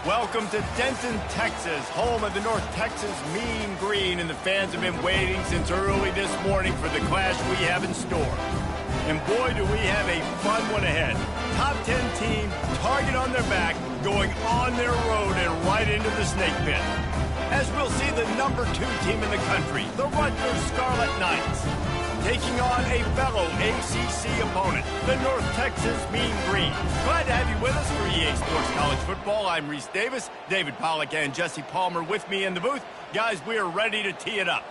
Welcome to Denton, Texas, home of the North Texas Mean Green, and the fans have been waiting since early this morning for the clash we have in store. And boy, do we have a fun one ahead. Top 10 team, target on their back, going on their road and right into the snake pit. As we'll see the number 2 team in the country, the Rugters Scarlet Knights, taking on a fellow ACC opponent, the North Texas Mean Green. Glad to have you with us for EA Sports College Football. I'm Reese Davis, David Pollack and Jesse Palmer with me in the booth. Guys, we are ready to tee it up.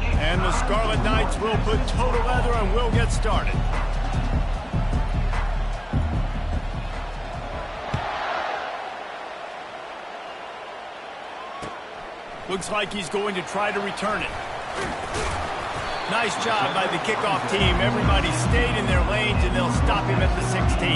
And the Scarlet Knights will put total leather and we'll get started. Looks like he's going to try to return it. Nice job by the kickoff team. Everybody stayed in their lanes, and they'll stop him at the 16.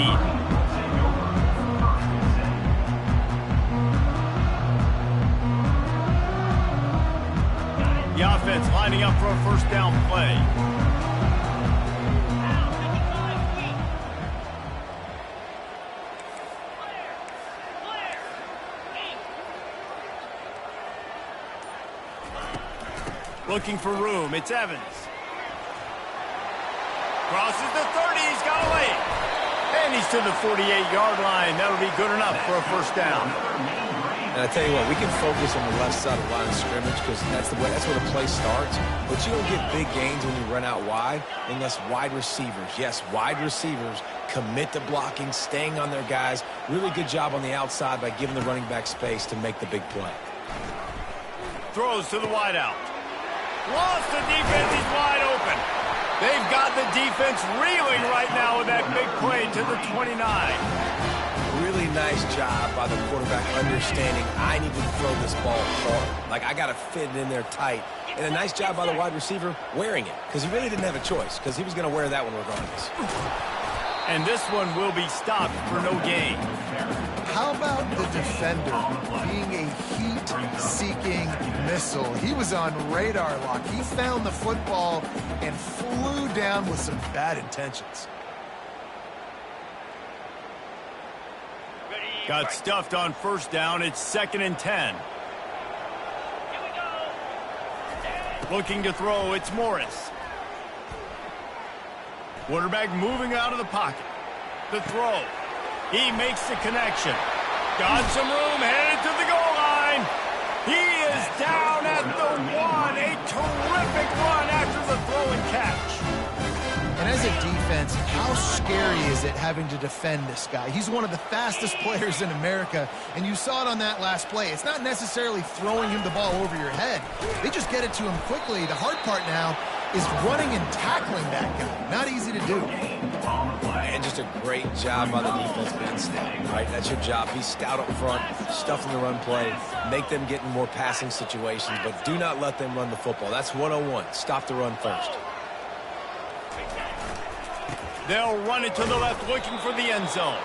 The offense lining up for a first down play. Looking for room. It's Evans. Crosses the 30. He's got away. And he's to the 48-yard line. That'll be good enough for a first down. And I tell you what, we can focus on the left side of the line of scrimmage because that's where the play starts. But you don't get big gains when you run out wide unless wide receivers, yes, wide receivers, commit to blocking, staying on their guys. Really good job on the outside by giving the running back space to make the big play. Throws to the wideout. Lost the defense. He's wide open. They've got the defense reeling right now with that big play to the 29. Really nice job by the quarterback understanding I need to throw this ball hard. Like, I got to fit it in there tight. And a nice job by the wide receiver wearing it because he really didn't have a choice because he was going to wear that one regardless. And this one will be stopped for no gain. How about the defender being a heat-seeking missile? He was on radar lock. He found the football and flew down with some bad intentions. Got stuffed on first down. It's 2nd and 10. Looking to throw. It's Morris. Quarterback moving out of the pocket. The throw. He makes the connection. Got some room, headed to the goal line. He is down at the 1. A terrific run after the throw and catch. And as a defense, how scary is it having to defend this guy? He's one of the fastest players in America, and you saw it on that last play. It's not necessarily throwing him the ball over your head. They just get it to him quickly. The hard part now is running and tackling that guy. Not easy to do. And just a great job by the defense being stout, right? That's your job. Be stout up front, stuff in the run play, make them get in more passing situations, but do not let them run the football. That's 101. Stop the run first. They'll run it to the left, looking for the end zone.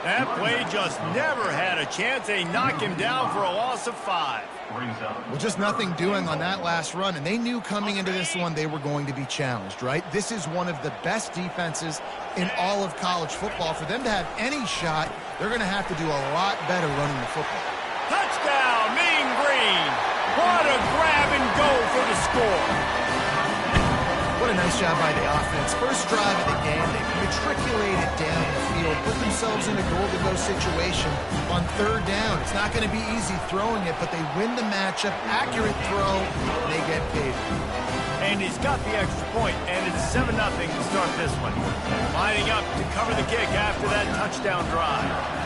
That play just never had a chance. They knock him down for a loss of 5. Well, just nothing doing on that last run, and they knew coming into this one they were going to be challenged, right? This is one of the best defenses in all of college football. For them to have any shot, they're going to have to do a lot better running the football. Touchdown, Mean Green! What a grab and go for the score! What a nice job by the offense. First drive of the game, they matriculated down the field, put themselves in a goal-to-go situation on 3rd down. It's not going to be easy throwing it, but they win the matchup. Accurate throw, they get paid. And he's got the extra point, and it's 7-0 to start this one. Lining up to cover the kick after that touchdown drive.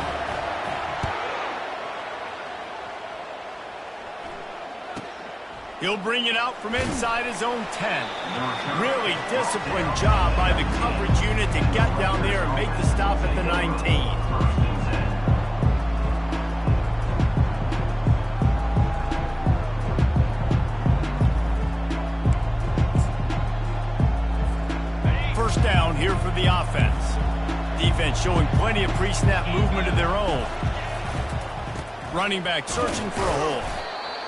He'll bring it out from inside his own 10. Really disciplined job by the coverage unit to get down there and make the stop at the 19. First down here for the offense. Defense showing plenty of pre-snap movement of their own. Running back searching for a hole.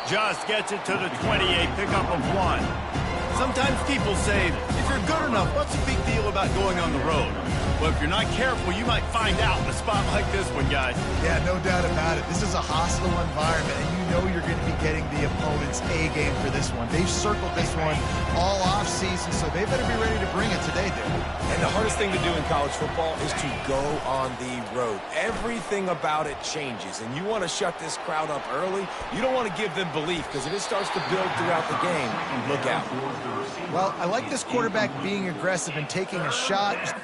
Just gets it to the 28, pickup of 1. Sometimes people say, if you're good enough, what's the big deal about going on the road? Well, if you're not careful, you might find out in a spot like this one, guys. Yeah, no doubt about it. This is a hostile environment, and you know you're going to be getting the opponent's A game for this one. They've circled this one all offseason, so they better be ready to bring it today, dude. And the hardest thing to do in college football is to go on the road. Everything about it changes, and you want to shut this crowd up early. You don't want to give them belief, because if it starts to build throughout the game, look out. Well, I like this quarterback being aggressive and taking a shot.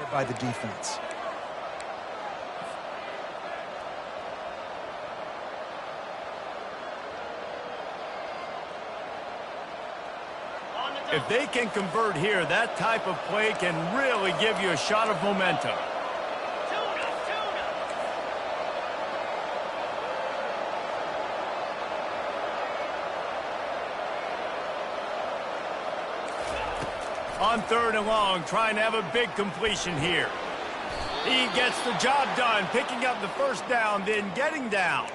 By the defense. If they can convert here, that type of play can really give you a shot of momentum. On 3rd and long, trying to have a big completion here. He gets the job done, picking up the first down, then getting down.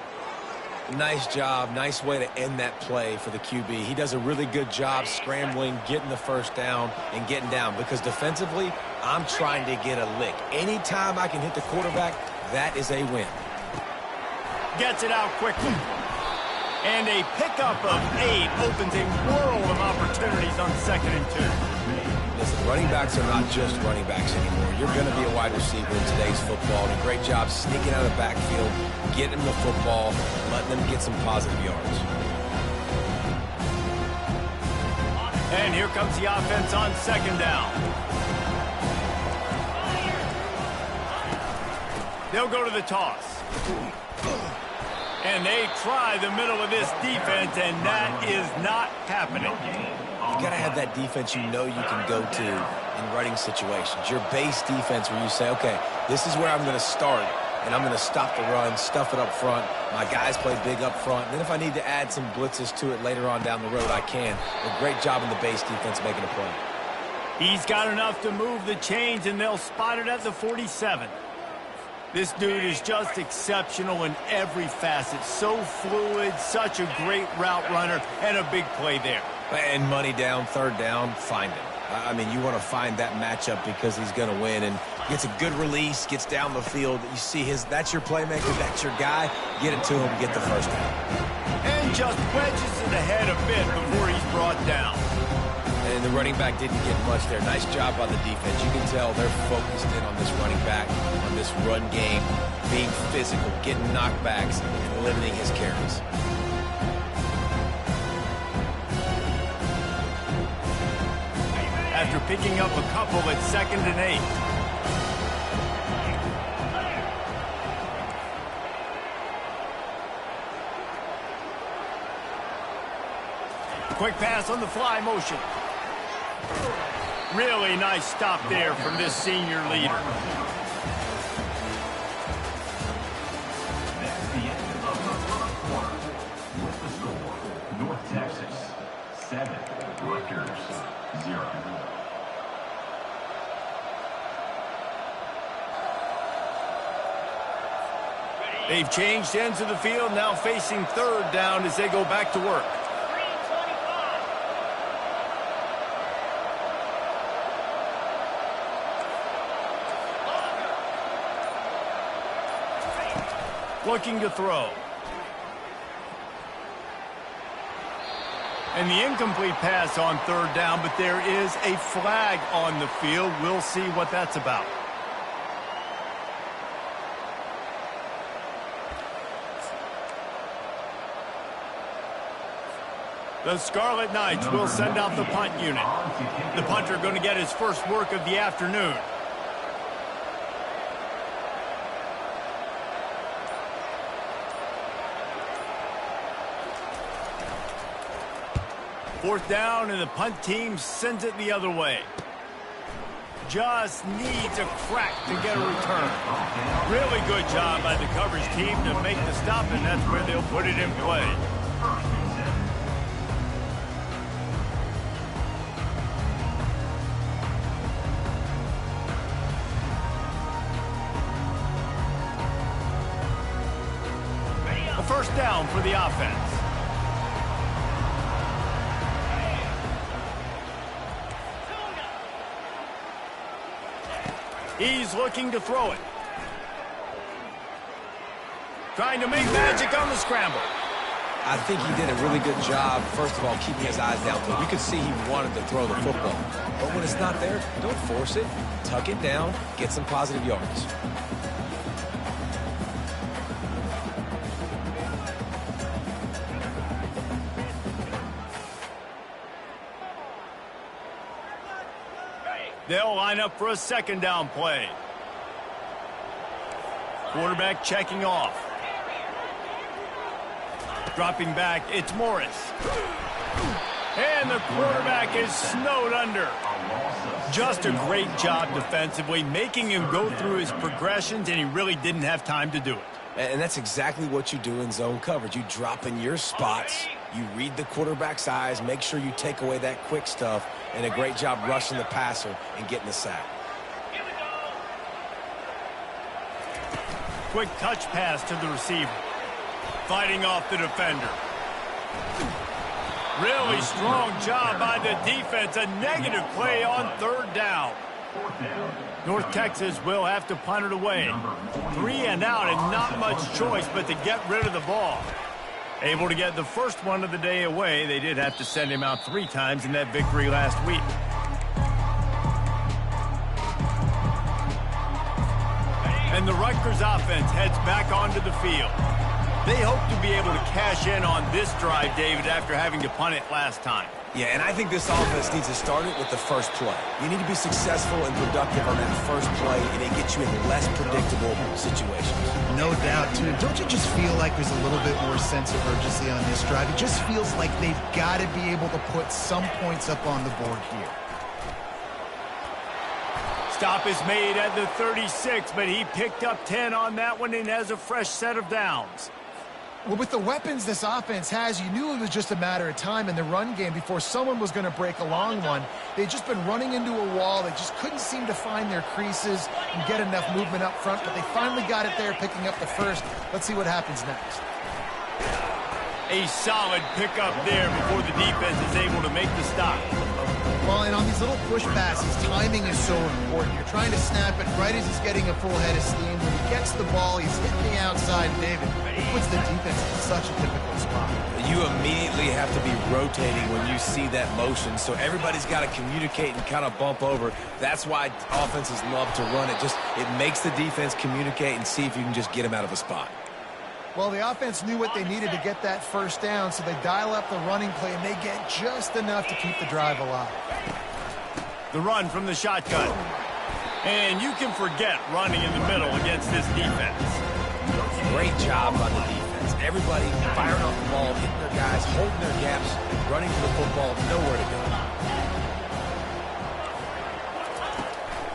Nice job. Nice way to end that play for the QB. He does a really good job scrambling, getting the first down, and getting down. Because defensively, I'm trying to get a lick. Anytime I can hit the quarterback, that is a win. Gets it out quickly. And a pickup of 8 opens a world of opportunities on 2nd and 2. Listen, running backs are not just running backs anymore. You're going to be a wide receiver in today's football. And a great job sneaking out of the backfield, getting them the football, letting them get some positive yards. And here comes the offense on 2nd down. They'll go to the toss. And they try the middle of this defense, and that is not happening. You got to have that defense you know you can go to in running situations. Your base defense where you say, okay, this is where I'm going to start, and I'm going to stop the run, stuff it up front. My guys play big up front. And then if I need to add some blitzes to it later on down the road, I can. A great job in the base defense making a play. He's got enough to move the chains, and they'll spot it at the 47. This dude is just exceptional in every facet. So fluid, such a great route runner, and a big play there. And money down, 3rd down, find him. I mean, you want to find that matchup because he's going to win. And gets a good release, gets down the field. You see that's your playmaker, that's your guy. Get it to him, get the first down. And just wedges it ahead a bit before he's brought down. And the running back didn't get much there. Nice job by the defense. You can tell they're focused in on this running back, on this run game, being physical, getting knockbacks, and limiting his carries. After picking up a couple at 2nd and 8. Quick pass on the fly motion. Really nice stop there from this senior leader. That's the end of the first quarter. With the score, North Texas 7, Rugters 0. They've changed ends of the field, now facing 3rd down as they go back to work. Looking to throw. And the incomplete pass on 3rd down, but there is a flag on the field. We'll see what that's about. The Scarlet Knights will send out the punt unit. The punter going to get his first work of the afternoon. 4th down, and the punt team sends it the other way. Just needs a crack to get a return. Really good job by the coverage team to make the stop, and that's where they'll put it in play. A 1st down for the offense. He's looking to throw it. Trying to make magic on the scramble. I think he did a really good job, first of all, keeping his eyes downfield. You could see he wanted to throw the football. But when it's not there, don't force it. Tuck it down, get some positive yards. They'll line up for a 2nd down play. Quarterback checking off. Dropping back, it's Morris. And the quarterback is snowed under. Just a great job defensively, making him go through his progressions, and he really didn't have time to do it. And that's exactly what you do in zone coverage. You drop in your spots, you read the quarterback's eyes, make sure you take away that quick stuff, and a great job rushing the passer and getting the sack. Quick touch pass to the receiver. Fighting off the defender. Really strong job by the defense. A negative play on 3rd down. North Texas will have to punt it away. 3 and out, and not much choice but to get rid of the ball. Able to get the first one of the day away. They did have to send him out 3 times in that victory last week. And the Rutgers offense heads back onto the field. They hope to be able to cash in on this drive, David, after having to punt it last time. Yeah, and I think this offense needs to start it with the first play. You need to be successful and productive on that first play, and it gets you in less predictable situations. No doubt, too. Don't you just feel like there's a little bit more sense of urgency on this drive? It just feels like they've got to be able to put some points up on the board here. Stop is made at the 36, but he picked up 10 on that one and has a fresh set of downs. Well, with the weapons this offense has, you knew it was just a matter of time in the run game before someone was going to break a long one. They'd just been running into a wall. They just couldn't seem to find their creases and get enough movement up front, but they finally got it there, picking up the first. Let's see what happens next. A solid pickup there before the defense is able to make the stop. Well, and on these little push passes, timing is so important. You're trying to snap it right as he's getting a full head of steam. When he gets the ball, he's hitting the outside. David, he puts the defense in such a difficult spot. You immediately have to be rotating when you see that motion, so everybody's got to communicate and kind of bump over. That's why offenses love to run it. It makes the defense communicate and see if you can just get them out of a spot. Well, the offense knew what they needed to get that first down, so they dial up the running play, and they get just enough to keep the drive alive. The run from the shotgun. And you can forget running in the middle against this defense. Great job by the defense. Everybody firing off the ball, hitting their guys, holding their gaps, running to the football, nowhere to go.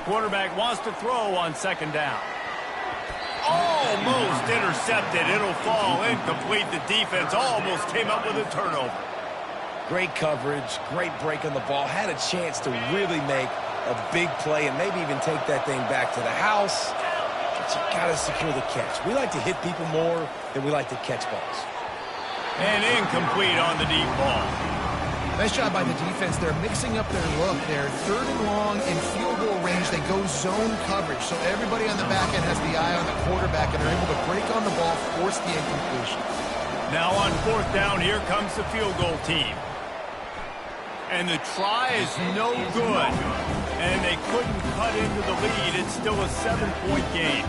Quarterback wants to throw on 2nd down. Almost intercepted. It'll fall incomplete. The defense almost came up with a turnover. Great coverage, great break on the ball. Had a chance to really make a big play and maybe even take that thing back to the house. But you got to secure the catch. We like to hit people more than we like to catch balls. And incomplete on the deep ball. Nice job by the defense. They're mixing up their look. They're 3rd and long in field goal range. They go zone coverage. So everybody on the back end has the eye on the quarterback, and they're able to break on the ball, force the incompletion. Now on 4th down, here comes the field goal team. And the try is no good. And they couldn't cut into the lead. It's still a 7-point game.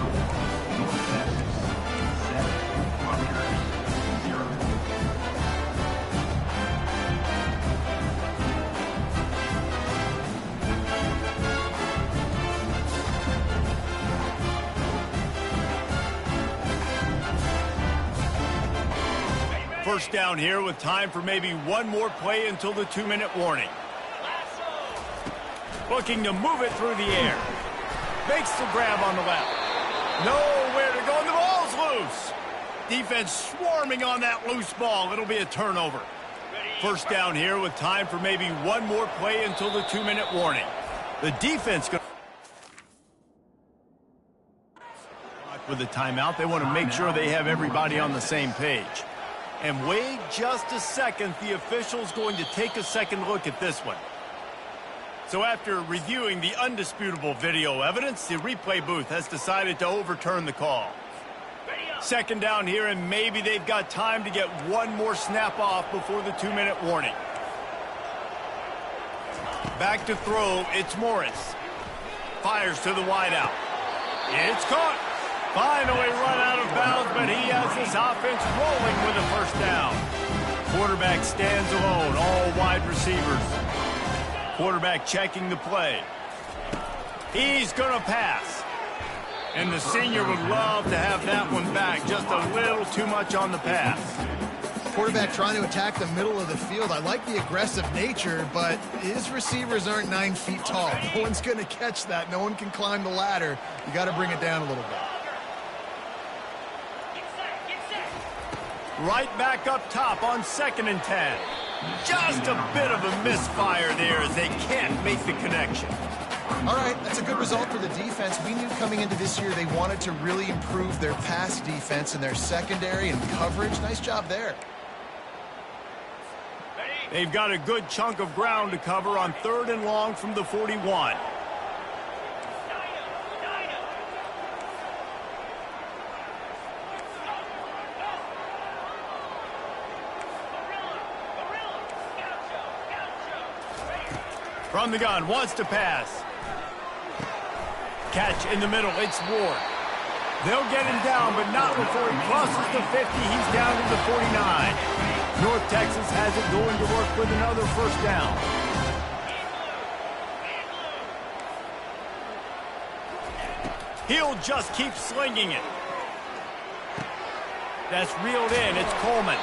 First down here with time for maybe one more play until the 2-minute warning. Looking to move it through the air. Makes the grab on the left. Nowhere to go, and the ball's loose. Defense swarming on that loose ball. It'll be a turnover. First down here with time for maybe one more play until the 2-minute warning. The defense with the timeout. They want to make sure they have everybody on the same page. And wait just a second. The official's going to take a second look at this one. So after reviewing the undisputable video evidence, the replay booth has decided to overturn the call. Second down here, and maybe they've got time to get one more snap off before the 2-minute warning. Back to throw, it's Morris. Fires to the wideout. It's caught. Finally run out of bounds, but he has this offense rolling with a first down. Quarterback stands alone, all wide receivers. Quarterback checking the play. He's going to pass. And the senior would love to have that one back. Just a little too much on the pass. Quarterback trying to attack the middle of the field. I like the aggressive nature, but his receivers aren't 9 feet tall. No one's going to catch that. No one can climb the ladder. You got to bring it down a little bit. Right back up top on 2nd and 10. Just a bit of a misfire there as they can't make the connection. All right, that's a good result for the defense. We knew coming into this year they wanted to really improve their pass defense and their secondary and coverage. Nice job there. They've got a good chunk of ground to cover on 3rd and long from the 41. From the gun, wants to pass. Catch in the middle, it's Ward. They'll get him down, but not before he crosses the 50. He's down to the 49. North Texas has it going to work with another first down. He'll just keep slinging it. That's reeled in, it's Coleman.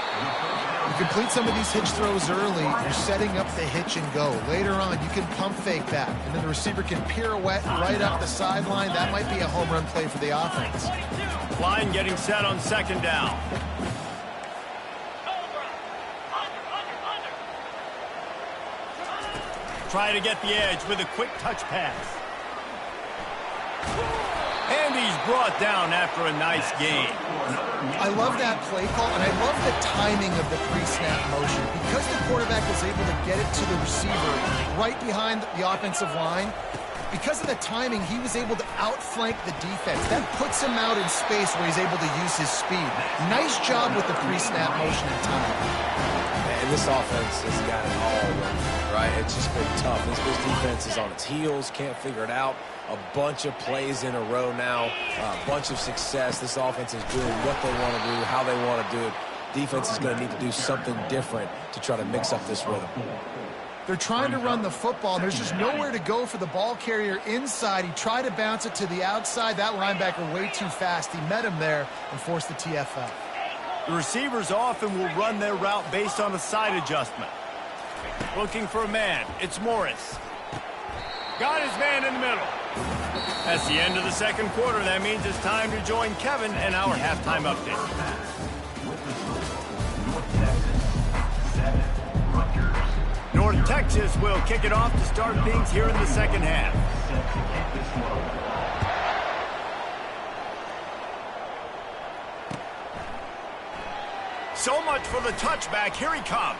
You complete some of these hitch throws early, you're setting up the hitch and go. Later on, you can pump fake that, and then the receiver can pirouette right up the sideline. That might be a home run play for the offense. Line getting set on 2nd down. Try to get the edge with a quick touch pass. And he's brought down after a nice gain. I love that play call, and I love the timing of the pre-snap motion. Because the quarterback was able to get it to the receiver right behind the offensive line, because of the timing, he was able to outflank the defense. That puts him out in space where he's able to use his speed. Nice job with the pre-snap motion and time. And this offense has got it all working, right? It's just been tough. This defense is on its heels, can't figure it out. A bunch of plays in a row now, a bunch of success. This offense is doing what they want to do, how they want to do it. Defense is going to need to do something different to try to mix up this rhythm. They're trying to run the football. There's just nowhere to go for the ball carrier inside. He tried to bounce it to the outside. That linebacker way too fast. He met him there and forced the TFL. The receivers often will run their route based on a side adjustment. Looking for a man. It's Morris. Got his man in the middle. That's the end of the 2nd quarter. That means it's time to join Kevin and our halftime update. North Texas will kick it off to start things here in the 2nd half. So much for the touchback. Here he comes.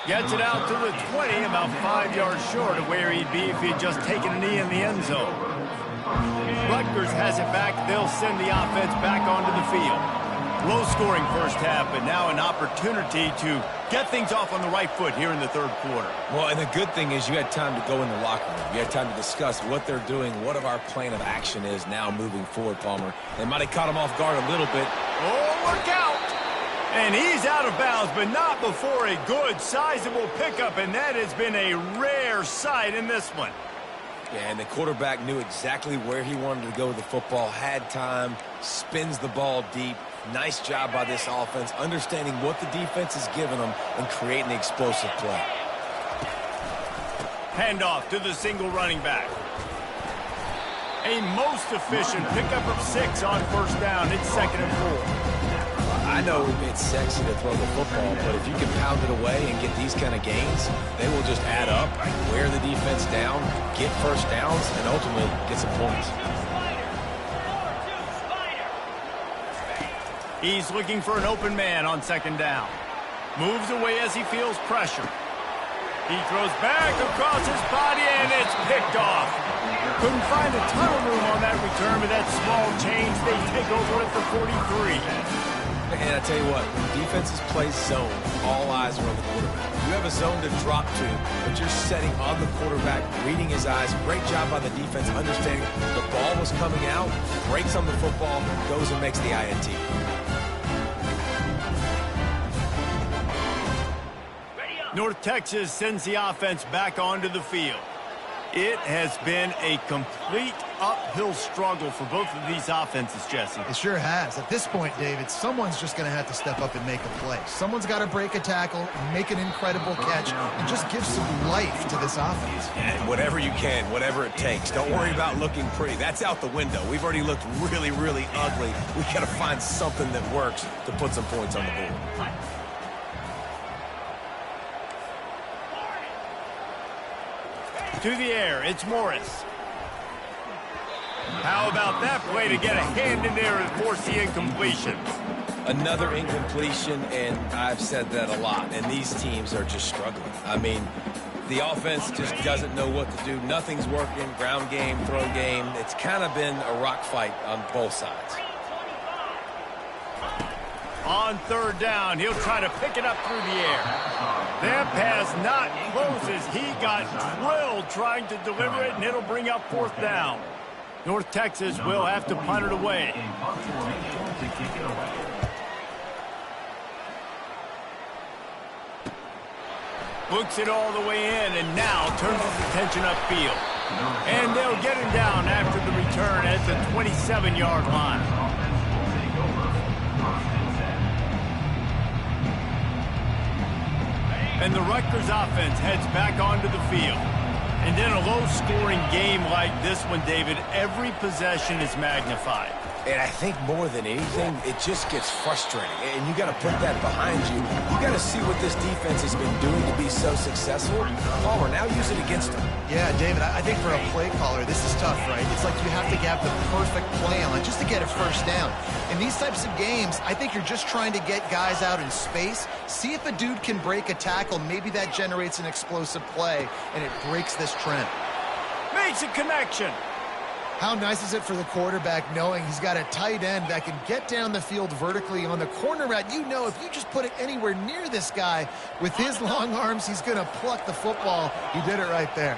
Gets it out to the 20, about 5 yards short of where he'd be if he'd just taken a knee in the end zone. Rugters has it back. They'll send the offense back onto the field. Low-scoring first half, but now an opportunity to get things off on the right foot here in the 3rd quarter. Well, and the good thing is you had time to go in the locker room. You had time to discuss what they're doing, what our plan of action is now moving forward, Palmer. They might have caught him off guard a little bit. Oh, look out! And he's out of bounds, but not before a good, sizable pickup, and that has been a rare sight in this one. Yeah, and the quarterback knew exactly where he wanted to go with the football, had time, spins the ball deep. Nice job by this offense, understanding what the defense is giving them and creating the explosive play. Handoff to the single running back. A most efficient pickup of 6 on first down. It's 2nd and 4. I know it's sexy to throw the football, but if you can pound it away and get these kind of gains, they will just add up, wear the defense down, get first downs, and ultimately get some points. He's looking for an open man on 2nd down. Moves away as he feels pressure. He throws back across his body, and it's picked off. Couldn't find a ton of room on that return, but that small change, they take over at the 43. And I tell you what, when defenses play zone, all eyes are on the quarterback. You have a zone to drop to, but you're setting on the quarterback, reading his eyes. Great job by the defense, understanding the ball was coming out, breaks on the football, goes and makes the INT. North Texas sends the offense back onto the field. It has been a complete uphill struggle for both of these offenses, Jesse. It sure has. At this point, David, someone's just going to have to step up and make a play. Someone's got to break a tackle, make an incredible catch, and just give some life to this offense. And whatever you can, whatever it takes. Don't worry about looking pretty. That's out the window. We've already looked really, really ugly. We got to find something that works to put some points on the board. To the air, it's Morris. How about that play to get a hand in there and force the incompletion? Another incompletion, and I've said that a lot, and these teams are just struggling. I mean, the offense just doesn't know what to do. Nothing's working, ground game, throw game. It's kind of been a rock fight on both sides. On 3rd down, he'll try to pick it up through the air. That pass not closes. He got drilled trying to deliver it, and it'll bring up 4th down. North Texas will have to punt it away. Looks it all the way in, and now turns his attention upfield. And they'll get him down after the return at the 27-yard line. And the Rutgers offense heads back onto the field. And in a low-scoring game like this one, David, every possession is magnified. And I think more than anything, it just gets frustrating. And you got to put that behind you. You got to see what this defense has been doing to be so successful. Palmer, now use it against them. Yeah, David, I think for a play caller, this is tough, right? It's like you have to have the perfect play on just to get a first down. In these types of games, I think you're just trying to get guys out in space, see if a dude can break a tackle. Maybe that generates an explosive play, and it breaks this trend. Makes a connection. How nice is it for the quarterback knowing he's got a tight end that can get down the field vertically on the corner route? You know if you just put it anywhere near this guy with his long arms, he's going to pluck the football. He did it right there.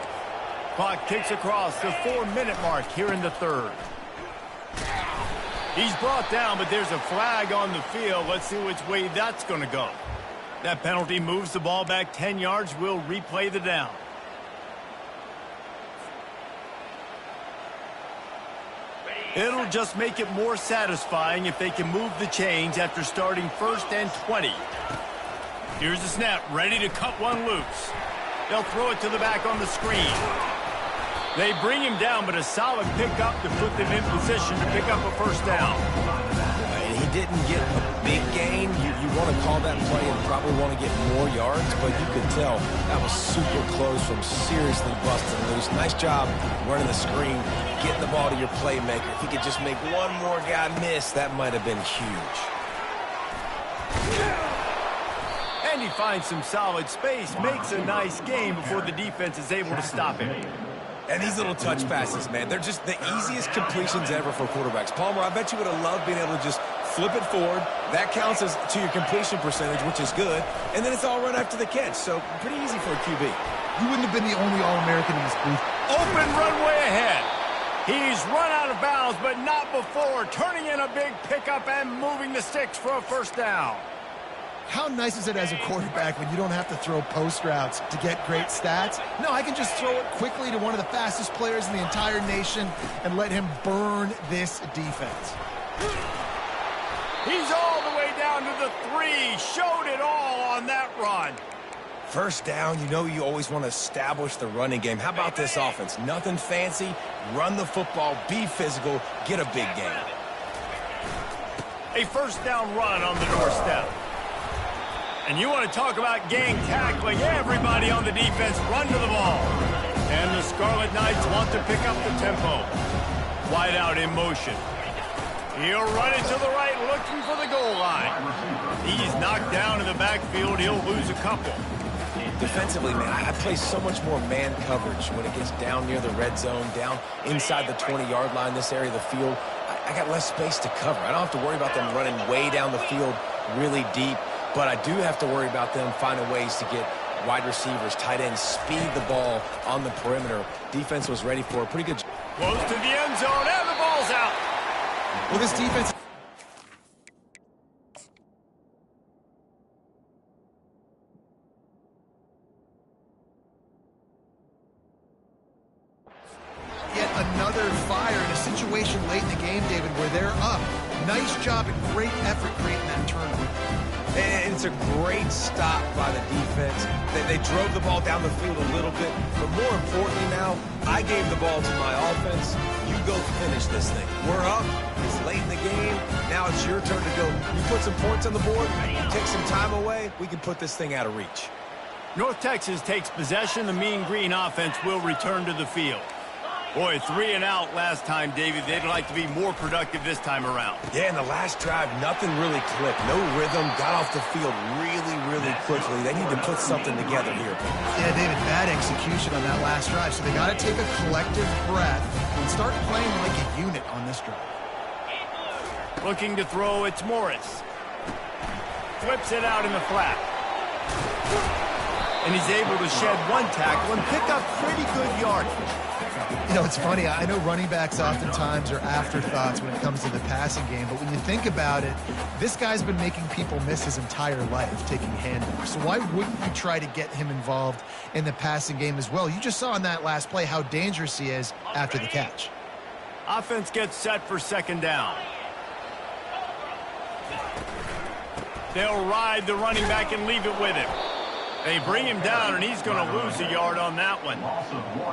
Clock kicks across the 4-minute mark here in the 3rd. He's brought down, but there's a flag on the field. Let's see which way that's going to go. That penalty moves the ball back 10 yards. We'll replay the down. It'll just make it more satisfying if they can move the chains after starting 1st and 20. Here's the snap, ready to cut one loose. They'll throw it to the back on the screen. They bring him down, but a solid pickup to put them in position to pick up a first down. He didn't get a big gain. You want to call that play and probably want to get more yards, but you could tell that was super close from seriously busting loose. Nice job running the screen, getting the ball to your playmaker. If he could just make one more guy miss, that might have been huge. And he finds some solid space, makes a nice game before the defense is able to stop him. And these little touch passes, man, they're just the easiest completions ever for quarterbacks. Palmer, I bet you would have loved being able to just flip it forward. That counts as to your completion percentage, which is good. And then it's all right after the catch. So pretty easy for a QB. You wouldn't have been the only All-American in this booth. Open runway ahead. He's run out of bounds, but not before. Turning in a big pickup and moving the sticks for a first down. How nice is it as a quarterback when you don't have to throw post routes to get great stats? No, I can just throw it quickly to one of the fastest players in the entire nation and let him burn this defense. He's all the way down to the 3. Showed it all on that run. First down, you know you always want to establish the running game. How about this offense? Nothing fancy. Run the football, be physical, get a big gain. A first down run on the doorstep. And you want to talk about gang tackling. Everybody on the defense run to the ball. And the Scarlet Knights want to pick up the tempo. Wide out in motion. He'll run it to the right, looking for the goal line. He's knocked down in the backfield. He'll lose a couple. Defensively, man, I play so much more man coverage when it gets down near the red zone, down inside the 20-yard line, this area of the field. I got less space to cover. I don't have to worry about them running way down the field really deep, but I do have to worry about them finding ways to get wide receivers, tight ends, speed the ball on the perimeter. Defense was ready for a pretty good... Close to the end zone, and the ball's out. Well, this defense... Yet another fire in a situation late in the game, David, where they're up. Nice job and great effort creating that turnover. And it's a great stop by the defense. They drove the ball down the field a little bit, but more importantly now, I gave the ball to my offense. You go finish this thing. We're up. It's late in the game. Now it's your turn to go. You put some points on the board, you take some time away, we can put this thing out of reach. North Texas takes possession. The Mean Green offense will return to the field. Boy, 3 and out last time, David. They'd like to be more productive this time around. Yeah, in the last drive, nothing really clicked. No rhythm, got off the field really quickly. They need to put something together here. Yeah, David, bad execution on that last drive, so they got to take a collective breath and start playing like a unit on this drive. Looking to throw, it's Morris. Flips it out in the flat. And he's able to shed one tackle and pick up pretty good yardage. You know, it's funny. I know running backs oftentimes are afterthoughts when it comes to the passing game, but when you think about it, this guy's been making people miss his entire life taking handoffs. So why wouldn't you try to get him involved in the passing game as well? You just saw in that last play how dangerous he is after the catch. Offense gets set for second down. They'll ride the running back and leave it with him. They bring him down, and he's going to lose a yard on that one.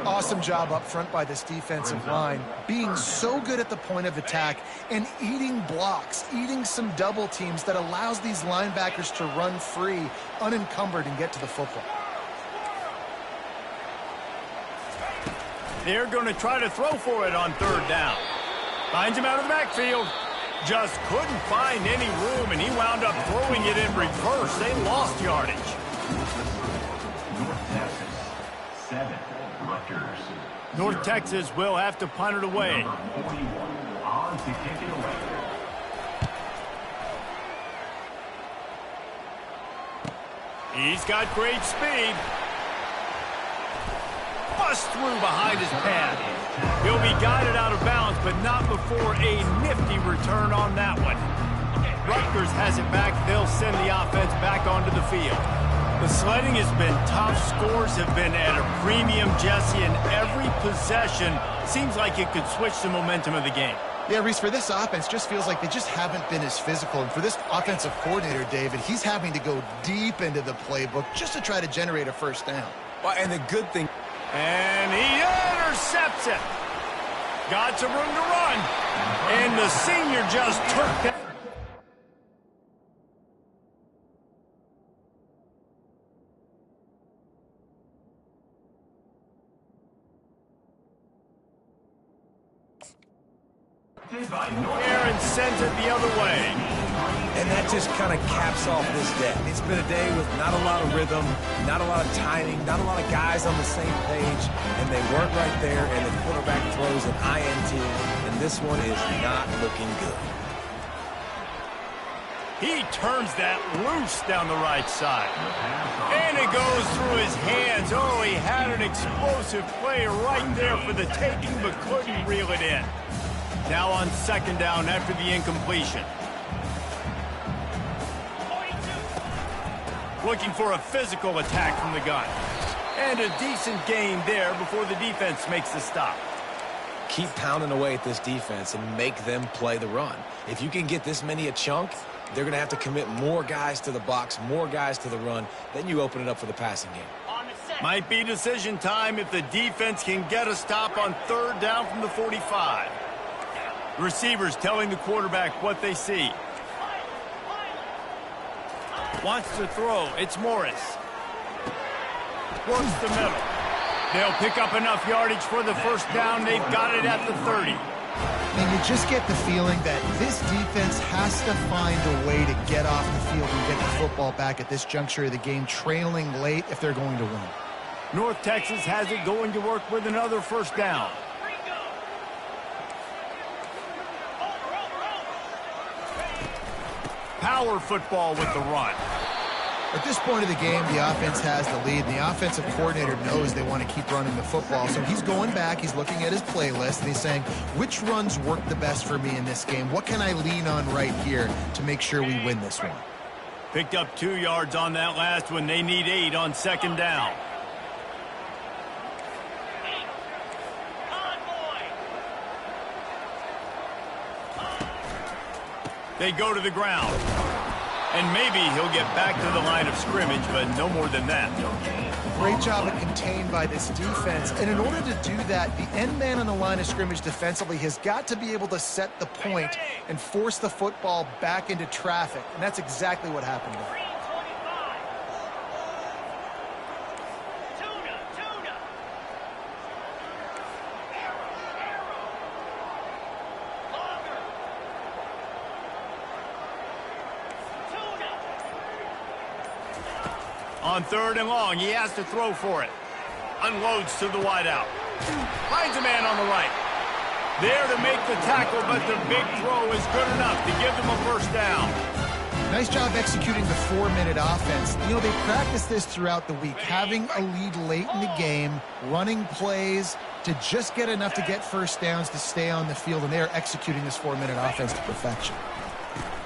Awesome job up front by this defensive line, being so good at the point of attack and eating blocks, eating some double teams that allows these linebackers to run free, unencumbered, and get to the football. They're going to try to throw for it on third down. Finds him out of the backfield. Just couldn't find any room, and he wound up throwing it in reverse. They lost yardage. North Texas, 7, Rugters. North Texas will have to punt it away. Number 41, on to kick it away. He's got great speed. Bust through behind his pad. He'll be guided out of bounds, but not before a nifty return on that one. Rutgers has it back. They'll send the offense back onto the field. The sledding has been tough. Scores have been at a premium, Jesse, and every possession seems like it could switch the momentum of the game. Yeah, Reese, for this offense, just feels like they just haven't been as physical. And for this offensive coordinator, David, he's having to go deep into the playbook just to try to generate a first down. Well, and the good thing... And he intercepts it. Got some room to run. And the senior just took that. Aaron sends it the other way. And that just kind of caps off this day. It's been a day with not a lot of rhythm, not a lot of timing, not a lot of guys on the same page, and they weren't right there, and the quarterback throws an INT, and this one is not looking good. He turns that loose down the right side. And it goes through his hands. Oh, he had an explosive play right there for the taking, but couldn't reel it in. Now on second down after the incompletion. looking for a physical attack from the gun. And a decent gain there before the defense makes the stop. Keep pounding away at this defense and make them play the run. If you can get this many a chunk, they're going to have to commit more guys to the box, more guys to the run. Then you open it up for the passing game. Might be decision time if the defense can get a stop on 3rd down from the 45. Receivers telling the quarterback what they see. Wants to throw. It's Morris. Works the middle. They'll pick up enough yardage for the 1st down. They've got it at the 30. And you just get the feeling that this defense has to find a way to get off the field and get the football back at this juncture of the game, trailing late if they're going to win. North Texas has it going to work with another 1st down. Power football with the run. At this point of the game, the offense has the lead, and the offensive coordinator knows they want to keep running the football. So he's going back, he's looking at his playlist, and he's saying, which runs work the best for me in this game? What can I lean on right here to make sure we win this one? Picked up 2 yards on that last one. They need 8 on 2nd down. They go to the ground. And maybe he'll get back to the line of scrimmage, but no more than that. Great job of contained by this defense. And in order to do that, the end man on the line of scrimmage defensively has got to be able to set the point and force the football back into traffic. And that's exactly what happened there. On 3rd and long, he has to throw for it. Unloads to the wideout. Finds a man on the right. There to make the tackle, but the big throw is good enough to give them a 1st down. Nice job executing the 4-minute offense. You know, they practice this throughout the week, having a lead late in the game, running plays to just get enough to get 1st downs to stay on the field, and they're executing this 4-minute offense to perfection.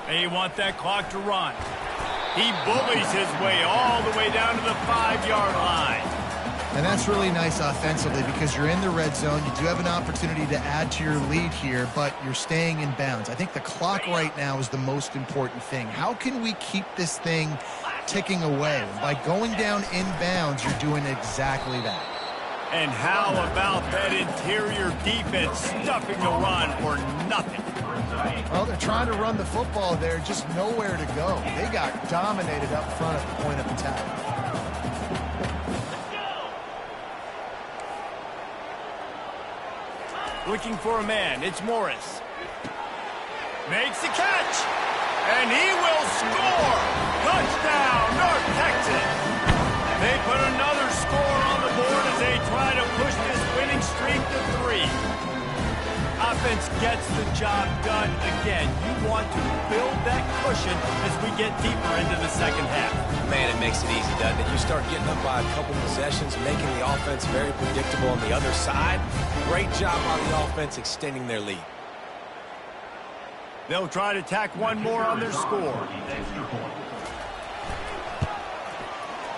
They want that clock to run. He bullies his way all the way down to the 5-yard line. And that's really nice offensively because you're in the red zone. You do have an opportunity to add to your lead here, but you're staying in bounds. I think the clock right now is the most important thing. How can we keep this thing ticking away? And by going down in bounds, you're doing exactly that. And how about that interior defense stuffing the run for nothing? Well, they're trying to run the football there, just nowhere to go. They got dominated up front at the point of attack. Looking for a man. It's Morris. Makes the catch. And he will score. Touchdown, North Texas. They put another score on the board as they try to push this winning streak to 3. Offense gets the job done again. You want to build that cushion as we get deeper into the 2nd half. Man, it makes it easy, doesn't it? You start getting up by a couple possessions, making the offense very predictable on the other side. Great job by the offense extending their lead. They'll try to tack one more on their score.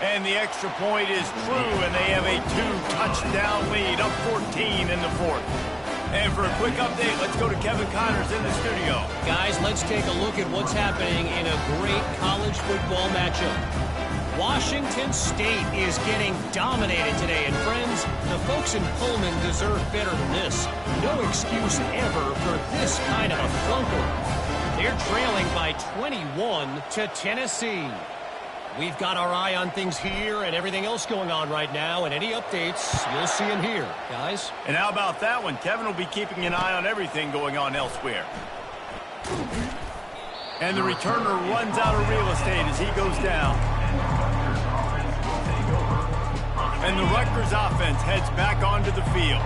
And the extra point is true, and they have a 2-touchdown lead, up 14 in the 4th. And for a quick update, let's go to Kevin Connors in the studio. Guys, let's take a look at what's happening in a great college football matchup. Washington State is getting dominated today. And friends, the folks in Pullman deserve better than this. No excuse ever for this kind of a flunker. They're trailing by 21 to Tennessee. We've got our eye on things here and everything else going on right now, and any updates, you'll see them here, guys. And how about that one? Kevin will be keeping an eye on everything going on elsewhere. And the returner runs out of real estate as he goes down. And the Rutgers offense heads back onto the field.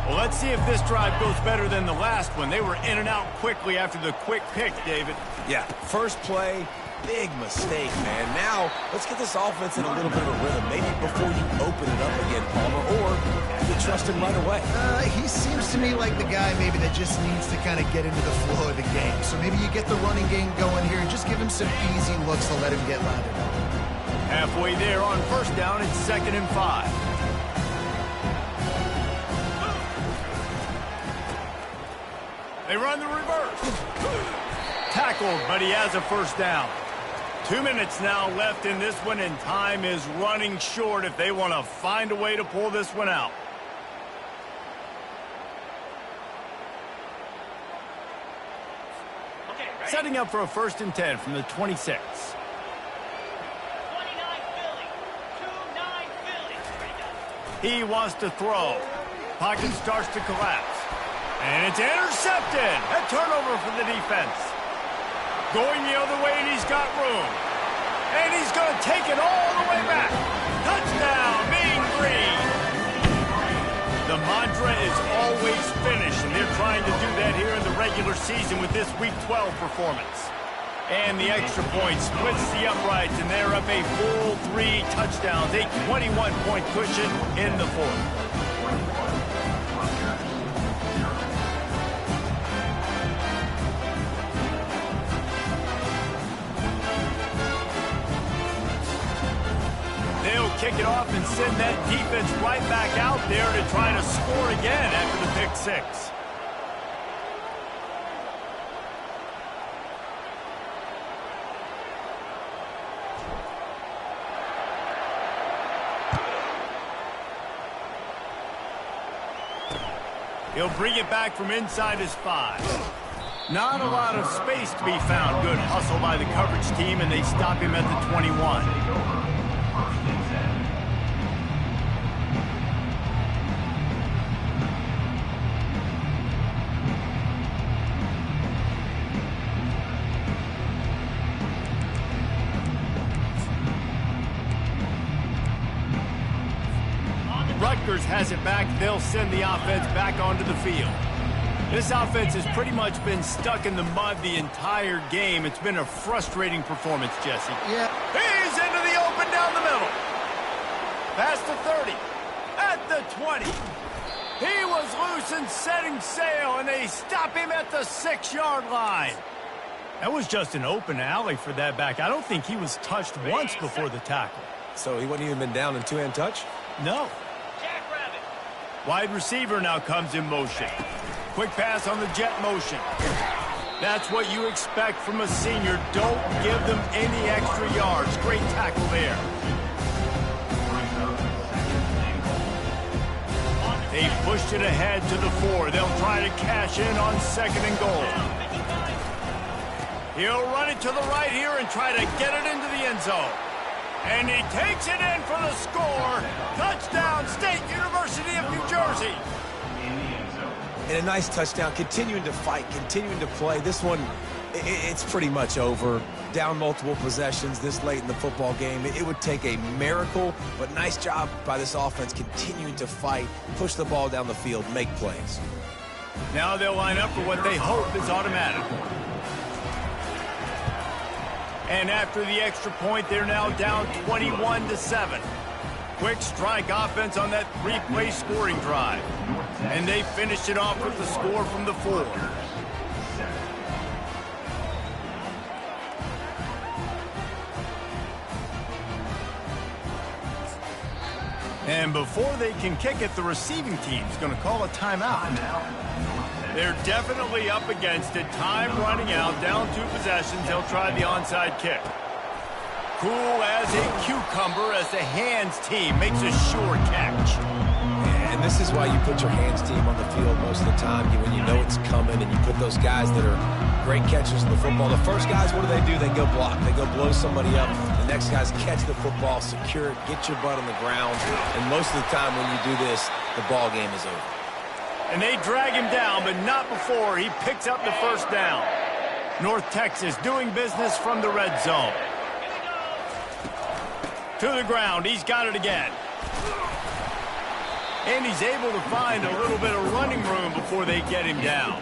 Well, let's see if this drive goes better than the last one. They were in and out quickly after the quick pick, David. Yeah, first play, big mistake, man. Now, let's get this offense in a little bit of a rhythm. Maybe before you open it up again, Palmer, or you trust him right away. He seems to me like the guy maybe that just needs to kind of get into the flow of the game. So maybe you get the running game going here and just give him some easy looks to let him get lathered up. Halfway there on first down, it's 2nd and 5. They run the reverse. Tackled, but he has a first down. 2 minutes now left in this one, and time is running short if they want to find a way to pull this one out. Setting up for a 1st and 10 from the 26. He wants to throw. Pocket starts to collapse. And it's intercepted. A turnover for the defense. Going the other way, and he's got room. And he's going to take it all the way back. Touchdown, Mean Green. The mantra is always finish, and they're trying to do that here in the regular season with this Week 12 performance. And the extra point splits the uprights, and they're up a full 3 touchdowns, a 21-point cushion in the 4th. They'll kick it off and send that defense right back out there to try to score again after the pick 6. He'll bring it back from inside his 5. Not a lot of space to be found. Good hustle by the coverage team, and they stop him at the 21. Rutgers has it back. They'll send the offense back onto the field. This offense has pretty much been stuck in the mud the entire game. It's been a frustrating performance, Jesse. Yeah. He's into the open down the middle. Past the 30. At the 20. He was loose and setting sail, and they stop him at the 6-yard line. That was just an open alley for that back. I don't think he was touched once before the tackle. So he wouldn't even been down in 2-hand touch? No. Wide receiver now comes in motion. Quick pass on the jet motion. That's what you expect from a senior. Don't give them any extra yards. Great tackle there. They pushed it ahead to the 4. They'll try to cash in on 2nd and goal. He'll run it to the right here and try to get it into the end zone. And he takes it in for the score. Touchdown, State University of New Jersey. And a nice touchdown, continuing to fight, continuing to play. This one, it's pretty much over. Down multiple possessions this late in the football game. It would take a miracle, but nice job by this offense continuing to fight, push the ball down the field, make plays. Now they'll line up for what they hope is automatic. And after the extra point, they're now down 21-7. Quick strike offense on that 3-play scoring drive. And they finished it off with the score from the 4. And before they can kick it, the receiving team's going to call a timeout. They're definitely up against it. Time running out, down 2 possessions. They'll try the onside kick. Cool as a cucumber as the hands team makes a sure catch. And this is why you put your hands team on the field most of the time when you know it's coming, and you put those guys that are great catchers in the football. The first guys, what do? They go block. They go blow somebody up. The next guys catch the football, secure it, get your butt on the ground. And most of the time when you do this, the ball game is over. And they drag him down, but not before he picks up the first down. North Texas doing business from the red zone. To the ground. He's got it again. And he's able to find a little bit of running room before they get him down.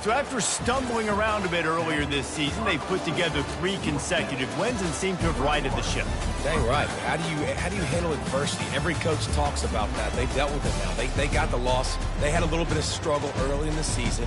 So after stumbling around a bit earlier this season, they put together 3 consecutive wins and seem to have righted the ship. Dang right. How do you handle adversity? Every coach talks about that. They've dealt with it now. They got the loss. They had a little bit of struggle early in the season.